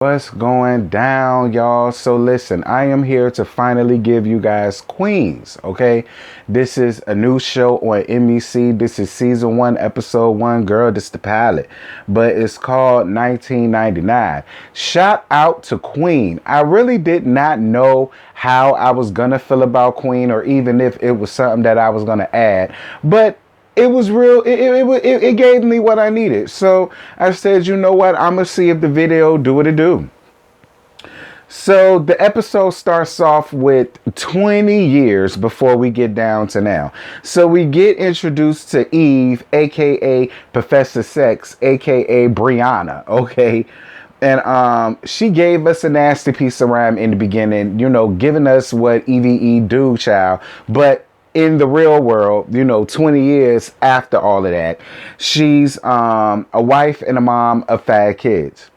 What's going down, y'all? So listen, I am here to finally give you guys Queens, okay? This is a new show on NBC. This is season 1, episode 1. Girl, this is the pilot, but it's called 1999. Shout out to Queen. I really did not know how I was gonna feel about Queen, or even if it was something that I was gonna add, but it was real. It gave me what I needed. So I said, you know what? I'm going to see if the video do what it do. So the episode starts off with 20 years before we get down to now. So we get introduced to Eve, a.k.a. Professor Sex, a.k.a. Brianna, okay? And she gave us a nasty piece of rhyme in the beginning, you know, giving us what EVE do, child. But in the real world, you know, 20 years after all of that, she's a wife and a mom of 5 kids.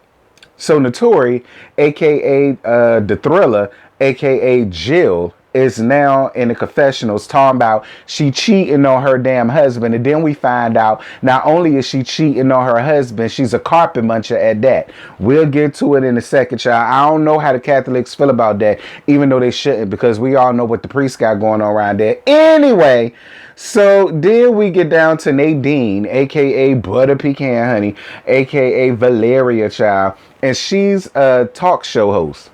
So Notori, aka the Thriller, aka Jill, is now in the confessionals talking about she cheating on her damn husband. And then we find out not only is she cheating on her husband, she's a carpet muncher at that. We'll get to it in a second, child. I don't know how the Catholics feel about that, even though they shouldn't, because we all know what the priest got going on around there. Anyway, so then we get down to Nadine, aka Butter Pecan Honey, aka Valeria, child. And she's a talk show host.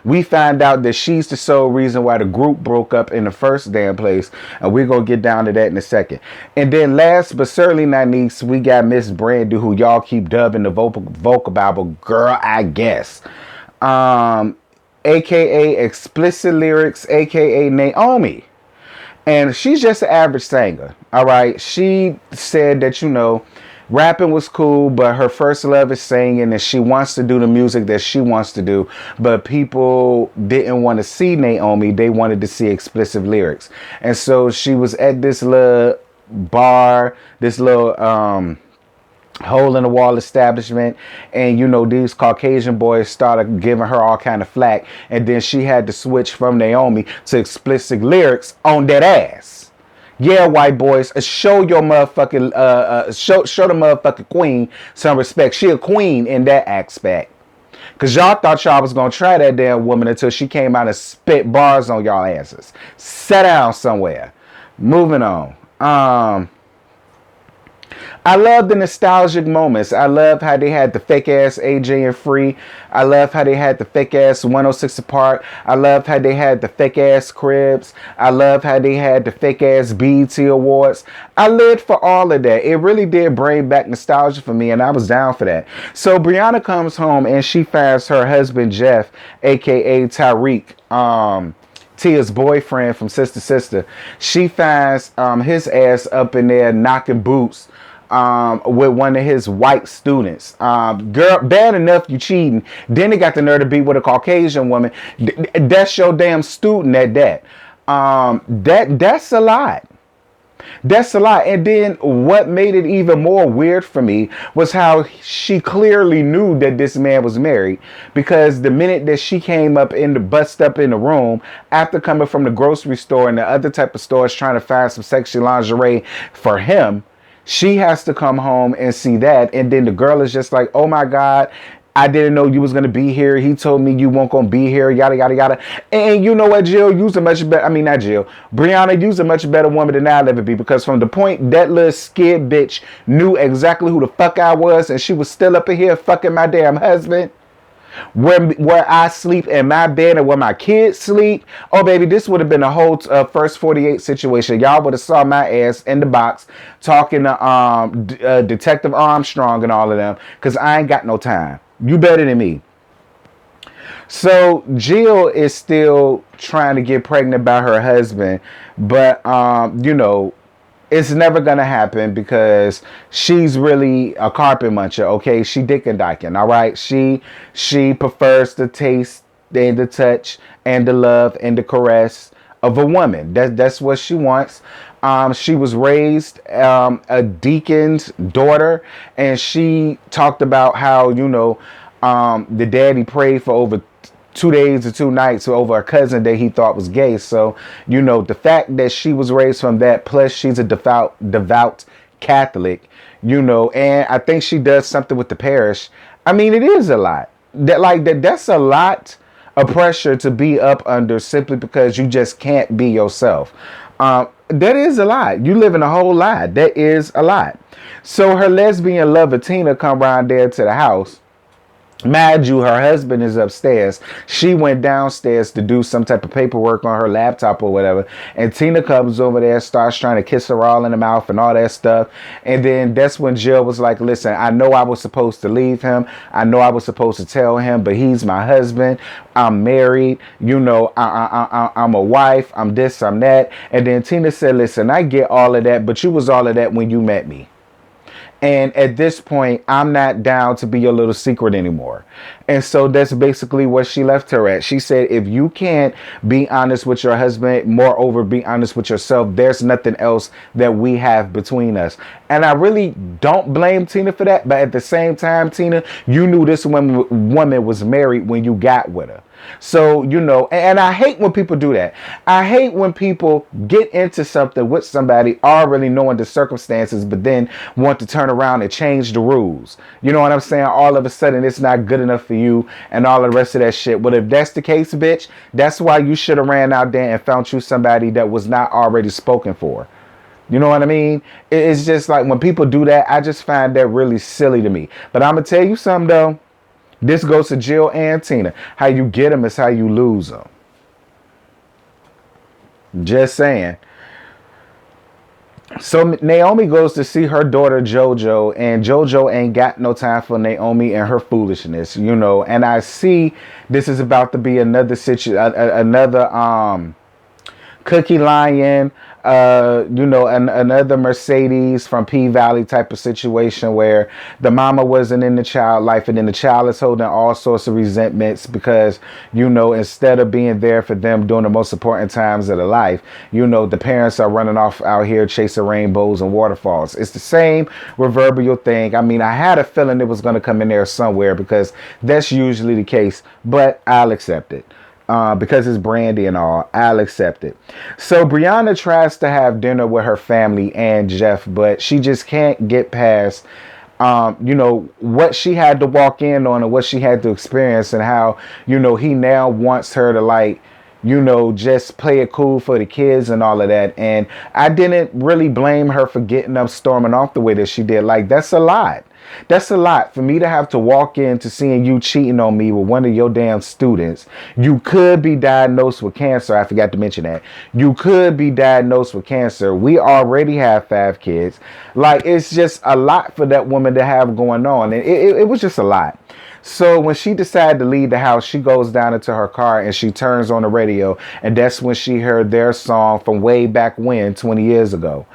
We find out that she's the sole reason why the group broke up in the first damn place. And we're going to get down to that in a second. And then last but certainly not least, we got Miss Brandy, who y'all keep dubbing the vocal Bible girl, I guess. AKA Explicit Lyrics, AKA Naomi. And she's just an average singer. All right. She said that, you know, rapping was cool, but her first love is singing, and she wants to do the music that she wants to do. But people didn't want to see Naomi. They wanted to see explicit lyrics. And so she was at this little bar, this little hole in the wall establishment, and you know, these Caucasian boys started giving her all kind of flack, and then she had to switch from Naomi to explicit lyrics on that ass. Yeah, white boys, show your motherfucking, show the motherfucking queen some respect. She a queen in that aspect. Because y'all thought y'all was going to try that damn woman until she came out and spit bars on y'all asses. Sit down somewhere. Moving on. I love the nostalgic moments. I love how they had the fake ass AJ and Free. I love how they had the fake ass 106 Apart. I love how they had the fake ass Cribs. I love how they had the fake ass BET Awards. I lived for all of that. It really did bring back nostalgia for me, and I was down for that. So Brianna comes home and she finds her husband Jeff, aka Tyreek, Tia's boyfriend from Sister Sister. She finds his ass up in there knocking boots with one of his white students. Girl, bad enough you cheating. Then they got the nerve to be with a Caucasian woman. That's your damn student at that. That's a lot. That's a lot. And then what made it even more weird for me was how she clearly knew that this man was married, because the minute that she came up in the bust up in the room after coming from the grocery store and the other type of stores trying to find some sexy lingerie for him, she has to come home and see that. And then the girl is just like, oh my God, I didn't know you was going to be here. He told me you weren't going to be here, yada, yada, yada. And you know what, Jill? You's a much better, I mean, not Jill. Brianna, you's a much better woman than I'll ever be, because from the point that little skid bitch knew exactly who the fuck I was, and she was still up in here fucking my damn husband, where I sleep in my bed and where my kids sleep. Oh, baby, this would have been a whole first 48 situation. Y'all would have saw my ass in the box talking to Detective Armstrong and all of them, because I ain't got no time. You better than me. So Jill is still trying to get pregnant by her husband, but you know, it's never gonna happen because she's really a carpet muncher. Okay, she dick and dyking. All right, she prefers the taste and the touch and the love and the caress of a woman. That's what she wants. She was raised a deacon's daughter, and she talked about how, you know, the daddy prayed for over 2 days or 2 nights over a cousin that he thought was gay. So, you know, the fact that she was raised from that, plus she's a devout Catholic, you know, and I think she does something with the parish. I mean, it is a lot. That's a lot of pressure to be up under simply because you just can't be yourself. That is a lot. You live in a whole lot. That is a lot. So her lesbian lover Tina come round there to the house. Mind you, her husband is upstairs. She went downstairs to do some type of paperwork on her laptop or whatever. And Tina comes over there, starts trying to kiss her all in the mouth and all that stuff. And then that's when Jill was like, listen, I know I was supposed to leave him. I know I was supposed to tell him, but he's my husband. I'm married. You know, I'm a wife. I'm this, I'm that. And then Tina said, listen, I get all of that, but you was all of that when you met me. And at this point, I'm not down to be your little secret anymore. And so that's basically what she left her at. She said, if you can't be honest with your husband, moreover, be honest with yourself, there's nothing else that we have between us. And I really don't blame Tina for that. But at the same time, Tina, you knew this woman was married when you got with her. So, you know, and I hate when people do that. I hate when people get into something with somebody already knowing the circumstances, but then want to turn around and change the rules. You know what I'm saying? All of a sudden, it's not good enough for you and all the rest of that shit. But if that's the case, bitch, that's why you should have ran out there and found you somebody that was not already spoken for. You know what I mean? It's just like when people do that, I just find that really silly to me. But I'm going to tell you something, though. This goes to Jill and Tina. How you get them is how you lose them. Just saying. So Naomi goes to see her daughter JoJo, and JoJo ain't got no time for Naomi and her foolishness, you know. And I see this is about to be another Cookie Lion, you know, another Mercedes from P Valley type of situation where the mama wasn't in the child life, and then the child is holding all sorts of resentments because, you know, instead of being there for them during the most important times of their life, you know, the parents are running off out here chasing rainbows and waterfalls. It's the same proverbial thing. I mean, I had a feeling it was going to come in there somewhere because that's usually the case, but I'll accept it. Because it's Brandy and all, I'll accept it. So Brianna tries to have dinner with her family and Jeff, but she just can't get past, you know, what she had to walk in on and what she had to experience and how, you know, he now wants her to, like, you know, just play it cool for the kids and all of that. And I didn't really blame her for getting up, storming off the way that she did. Like, that's a lot. That's a lot for me to have to walk into seeing you cheating on me with one of your damn students. You could be diagnosed with cancer. I forgot to mention that. You could be diagnosed with cancer. We already have 5 kids. Like, it's just a lot for that woman to have going on. And it was just a lot. So when she decided to leave the house, she goes down into her car and she turns on the radio. And that's when she heard their song from way back when, 20 years ago.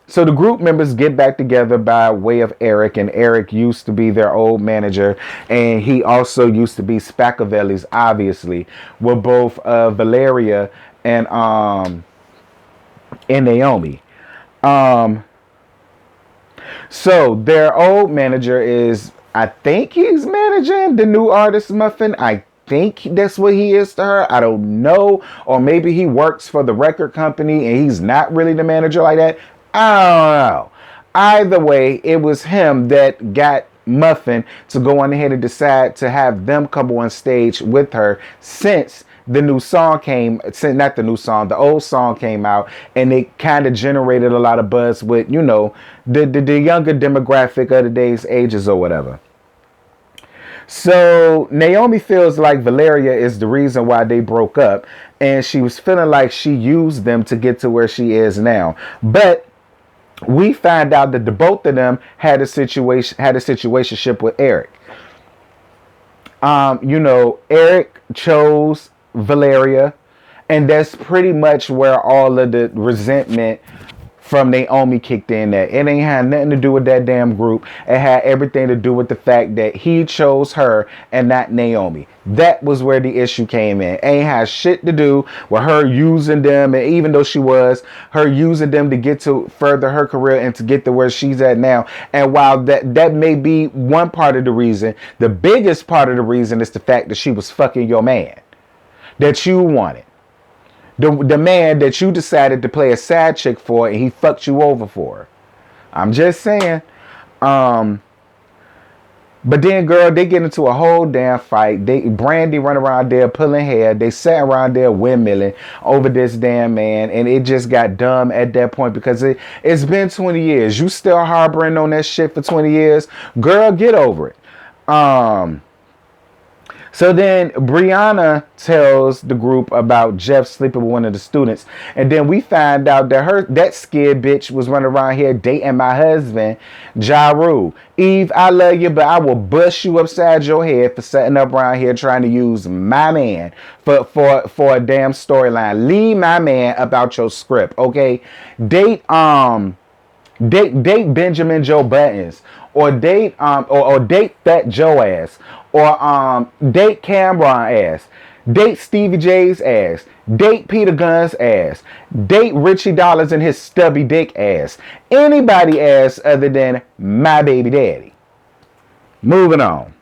So the group members get back together by way of Eric, and Eric used to be their old manager, and he also used to be Spacavelli's, obviously, with both Valeria and Naomi. So their old manager is, I think he's managing the new artist Muffin. I think that's what he is to her. I don't know. Or maybe he works for the record company and he's not really the manager like that. I don't know. Either way, it was him that got Muffin to go on ahead and decide to have them come on stage with her since the new song the old song came out, and it kind of generated a lot of buzz with, you know, the younger demographic of the day's ages or whatever. So Naomi feels like Valeria is the reason why they broke up, and she was feeling like she used them to get to where she is now. But we find out that the both of them had a situationship with Eric. You know, Eric chose Valeria, and that's pretty much where all of the resentment from Naomi kicked in at. It ain't had nothing to do with that damn group. It had everything to do with the fact that he chose her and not Naomi. That was where the issue came in. Ain't had shit to do with her using them, and even though she was, her using them to get to further her career and to get to where she's at now. And while that may be one part of the reason, the biggest part of the reason is the fact that she was fucking your man that you wanted. The man that you decided to play a side chick for, and he fucked you over for. I'm just saying. But then, girl, they get into a whole damn fight. Brandy run around there pulling hair. They sat around there windmilling over this damn man, and it just got dumb at that point because it's been 20 years. You still harboring on that shit for 20 years, girl? Get over it. Um, So then Brianna tells the group about Jeff sleeping with one of the students. And then we find out that that scared bitch was running around here dating my husband, Ja Rule. Eve, I love you, but I will bust you upside your head for setting up around here trying to use my man for a damn storyline. Leave my man about your script, okay? Date Benjamin Joe Buttons, or date Fat Joe ass, or date Cameron ass, date Stevie J's ass, date Peter Gunn's ass, date Richie Dollars and his stubby dick ass. Anybody ass other than my baby daddy. Moving on.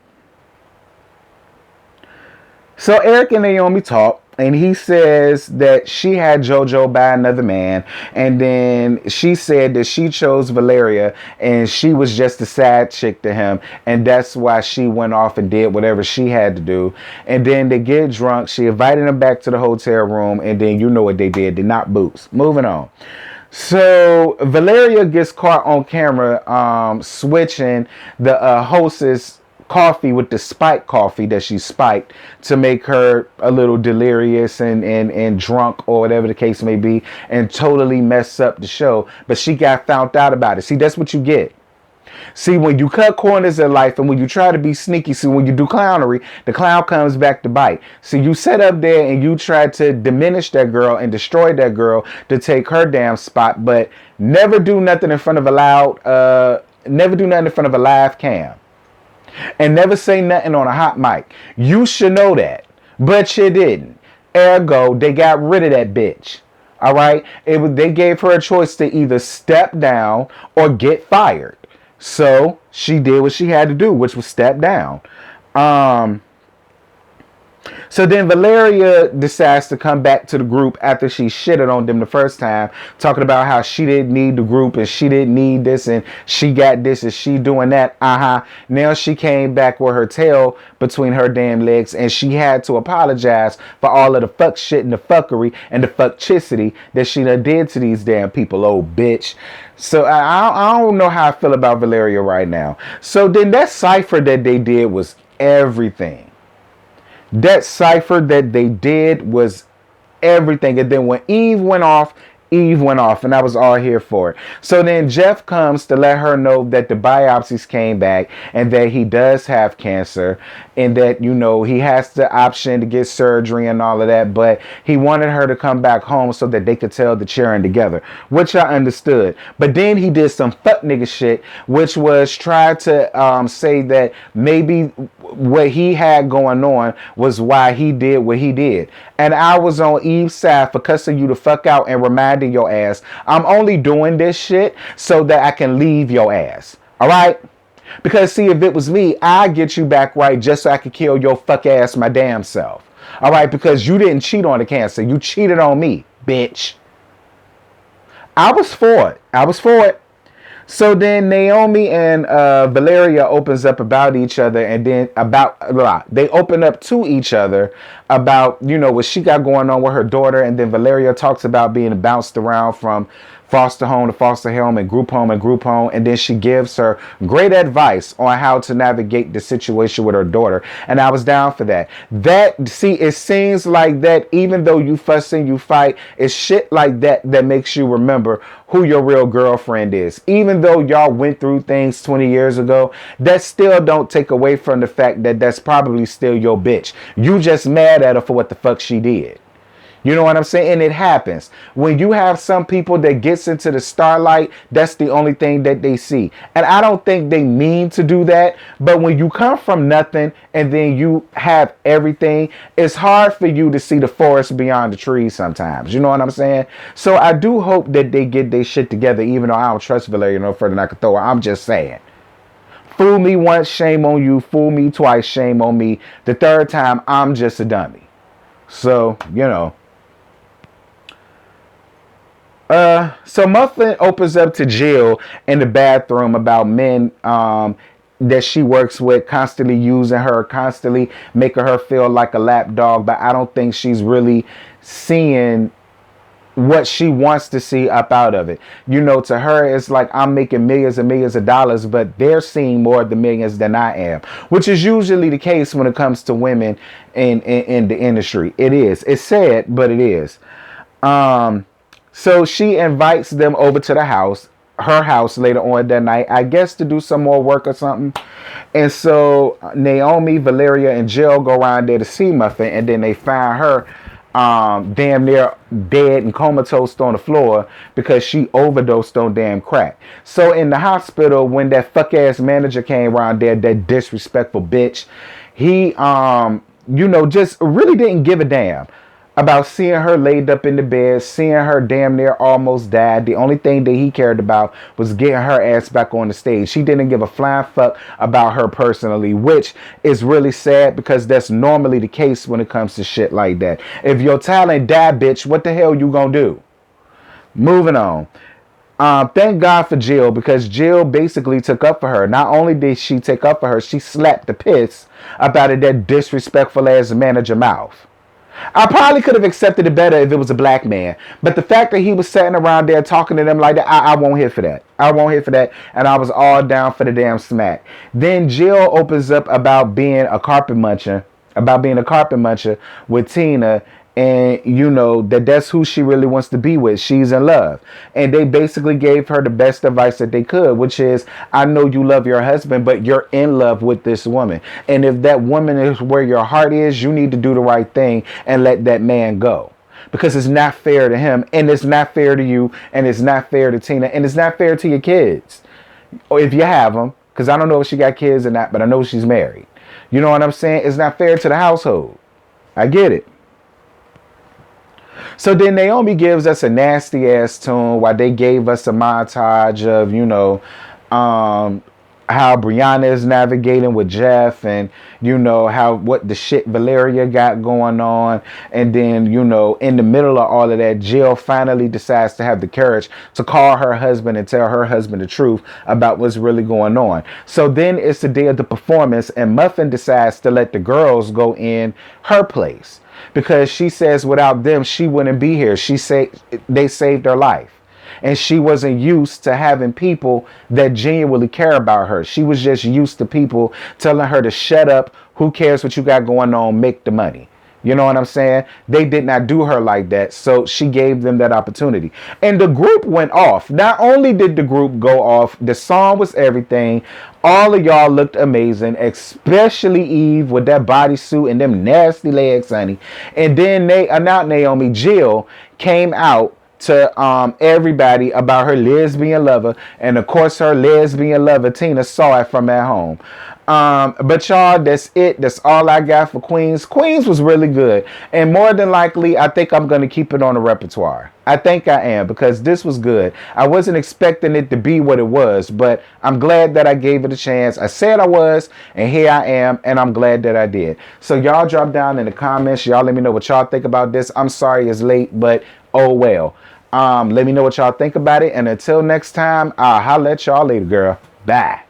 So Eric and Naomi talk, and he says that she had JoJo by another man, and then she said that she chose Valeria, and she was just a side chick to him, and that's why she went off and did whatever she had to do. And then they get drunk. She invited him back to the hotel room, and then you know what they did. They knocked boots. Moving on. So Valeria gets caught on camera switching the hostess coffee with the spiked coffee that she spiked to make her a little delirious and drunk, or whatever the case may be, and totally mess up the show. But she got found out about it. See, that's what you get. See, when you cut corners in life and when you try to be sneaky, see, when you do clownery, the clown comes back to bite. See, you set up there and you try to diminish that girl and destroy that girl to take her damn spot, but never do nothing in front of a live cam. And never say nothing on a hot mic. You should know that, but you didn't. Ergo, they got rid of that bitch. All right? They gave her a choice to either step down or get fired. So she did what she had to do, which was step down. So then Valeria decides to come back to the group after she shitted on them the first time, talking about how she didn't need the group and she didn't need this and she got this and she doing that. Now she came back with her tail between her damn legs, and she had to apologize for all of the fuck shit and the fuckery and the fuckchicity that she done did to these damn people, old bitch. So I don't know how I feel about Valeria right now. So then that cipher that they did was everything. That cipher that they did was everything. And then when Eve went off, and I was all here for it. So then Jeff comes to let her know that the biopsies came back and that he does have cancer, and that, you know, he has the option to get surgery and all of that, but he wanted her to come back home so that they could tell the cheering together, which I understood. But then he did some fuck nigga shit, which was try to say that maybe what he had going on was why he did what he did. And I was on Eve's side for cussing you the fuck out and reminding your ass, I'm only doing this shit so that I can leave your ass. All right? Because see, if it was me, I'd get you back right just so I could kill your fuck ass my damn self. All right? Because you didn't cheat on the cancer. You cheated on me, bitch. I was for it. So then Naomi and Valeria opens up about each other, and then they open up to each other about, you know, what she got going on with her daughter. And then Valeria talks about being bounced around from foster home to foster home and group home and group home. And then she gives her great advice on how to navigate the situation with her daughter. And I was down for that. It seems like that even though you fuss and you fight, it's shit like that that makes you remember who your real girlfriend is. Even though y'all went through things 20 years ago, that still don't take away from the fact that that's probably still your bitch. You just mad at her for what the fuck she did. You know what I'm saying? And it happens. When you have some people that gets into the starlight, that's the only thing that they see. And I don't think they mean to do that. But when you come from nothing and then you have everything, it's hard for you to see the forest beyond the trees sometimes. You know what I'm saying? So I do hope that they get their shit together, even though I don't trust Valeria no further than I can throw her. I'm just saying. Fool me once, shame on you. Fool me twice, shame on me. The third time, I'm just a dummy. So, you know. So Muffin opens up to Jill in the bathroom about men that she works with, constantly using her, constantly making her feel like a lap dog. But I don't think she's really seeing what she wants to see up out of it. You know, to her, it's like I'm making millions and millions of dollars, but they're seeing more of the millions than I am, which is usually the case when it comes to women in the industry. It is. It's sad, but it is. So she invites them over to the house, her house later on that night, I guess to do some more work or something. And so Naomi, Valeria, and Jill go around there to see Muffin, and then they find her damn near dead and comatose on the floor because she overdosed on damn crack. So in the hospital, when that fuck ass manager came around there, that disrespectful bitch, he you know, just really didn't give a damn about seeing her laid up in the bed, seeing her damn near almost died. The only thing that he cared about was getting her ass back on the stage. He didn't give a flying fuck about her personally, which is really sad because that's normally the case when it comes to shit like that. If your talent die, bitch, what the hell you gonna do? Moving on. Thank God for Jill, because Jill basically took up for her. Not only did she take up for her, she slapped the piss about it, that disrespectful ass manager mouth. I probably could have accepted it better if it was a black man. But the fact that he was sitting around there talking to them like that, I won't hit for that. I won't hit for that. And I was all down for the damn smack. Then Jill opens up about being a carpet muncher, with Tina. And you know that's who she really wants to be with. She's in love. And they basically gave her the best advice that they could, which is, I know you love your husband, but you're in love with this woman. And if that woman is where your heart is, you need to do the right thing and let that man go. Because it's not fair to him, and it's not fair to you, and it's not fair to Tina, and it's not fair to your kids. Or if you have them, because I don't know if she got kids or not, but I know she's married. You know what I'm saying? It's not fair to the household. I get it. So then Naomi gives us a nasty ass tune while they gave us a montage of, you know, how Brianna is navigating with Jeff, and, you know, what the shit Valeria got going on. And then, you know, in the middle of all of that, Jill finally decides to have the courage to call her husband and tell her husband the truth about what's really going on. So then it's the day of the performance, and Muffin decides to let the girls go in her place, because she says without them, she wouldn't be here. They saved her life. And she wasn't used to having people that genuinely care about her. She was just used to people telling her to shut up. Who cares what you got going on? Make the money. You know what I'm saying? They did not do her like that. So she gave them that opportunity. And the group went off. Not only did the group go off, the song was everything. All of y'all looked amazing, especially Eve with that bodysuit and them nasty legs, honey. And then not Naomi, Jill came out to everybody about her lesbian lover. And of course, her lesbian lover, Tina, saw it from at home. But y'all, that's it. That's all I got for Queens. Queens was really good. And more than likely, I think I'm going to keep it on the repertoire. I think I am, because this was good. I wasn't expecting it to be what it was, but I'm glad that I gave it a chance. I said I was, and here I am, and I'm glad that I did. So y'all drop down in the comments. Y'all let me know what y'all think about this. I'm sorry it's late, but oh well. Let me know what y'all think about it. And until next time, I'll holler at y'all later, girl. Bye.